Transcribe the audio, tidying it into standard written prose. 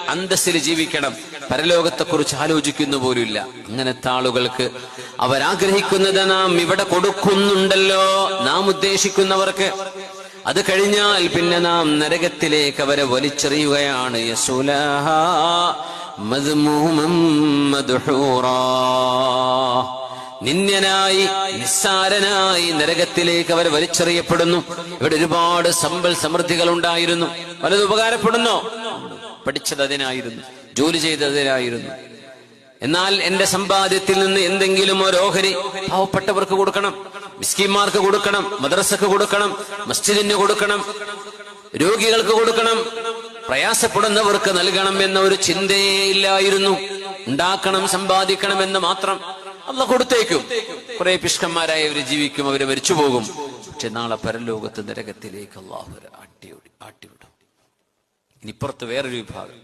അന്തസ്സിൽ ജീവിക്കണം, പരലോകത്തെക്കുറിച്ച് ആലോചിക്കുന്ന പോലുമില്ല. അങ്ങനത്തെ ആളുകൾക്ക് അവരാഗ്രഹിക്കുന്നത് നാം ഇവിടെ കൊടുക്കുന്നുണ്ടല്ലോ, നാം ഉദ്ദേശിക്കുന്നവർക്ക്. അത് കഴിഞ്ഞാൽ പിന്നെ നാം നരകത്തിലേക്ക് അവരെ വലിച്ചെറിയുകയാണ്. യസ്ലഹാ മദ്മൂമൻ മദ്ഹൂറാ, നിന്ദ്യനായി നിസ്സാരനായി നരകത്തിലേക്ക് അവർ വലിച്ചെറിയപ്പെടുന്നു. ഇവിടെ ഒരുപാട് സമ്പൽ സമൃദ്ധികൾ ഉണ്ടായിരുന്നു, പലത് ഉപകാരപ്പെടുന്നോ? പഠിച്ചത് അതിനായിരുന്നു, ജോലി ചെയ്തതിനായിരുന്നു. എന്നാൽ എന്റെ സമ്പാദ്യത്തിൽ നിന്ന് എന്തെങ്കിലും ഒരു ഓഹരി പാവപ്പെട്ടവർക്ക് കൊടുക്കണം, മിസ്കിന്മാർക്ക് കൊടുക്കണം, മദ്രസക്ക് കൊടുക്കണം, മസ്ജിദിന് കൊടുക്കണം, രോഗികൾക്ക് കൊടുക്കണം, പ്രയാസപ്പെടുന്നവർക്ക് നൽകണം എന്ന ഒരു ചിന്തയേ ഇല്ലായിരുന്നു. ഉണ്ടാക്കണം, സമ്പാദിക്കണം എന്ന് മാത്രം. അല്ലാഹു കൊടുത്തേക്കും. കുറെ പിഷ്കന്മാരായവര് ജീവിക്കും, അവര് മരിച്ചു പോകും. പക്ഷെ നാളെ പരലോകത്ത് നരകത്തിലേക്ക് അല്ലാഹു ആട്ടിവിടും. ഇനിപ്പുറത്ത് വേറൊരു വിഭാഗം.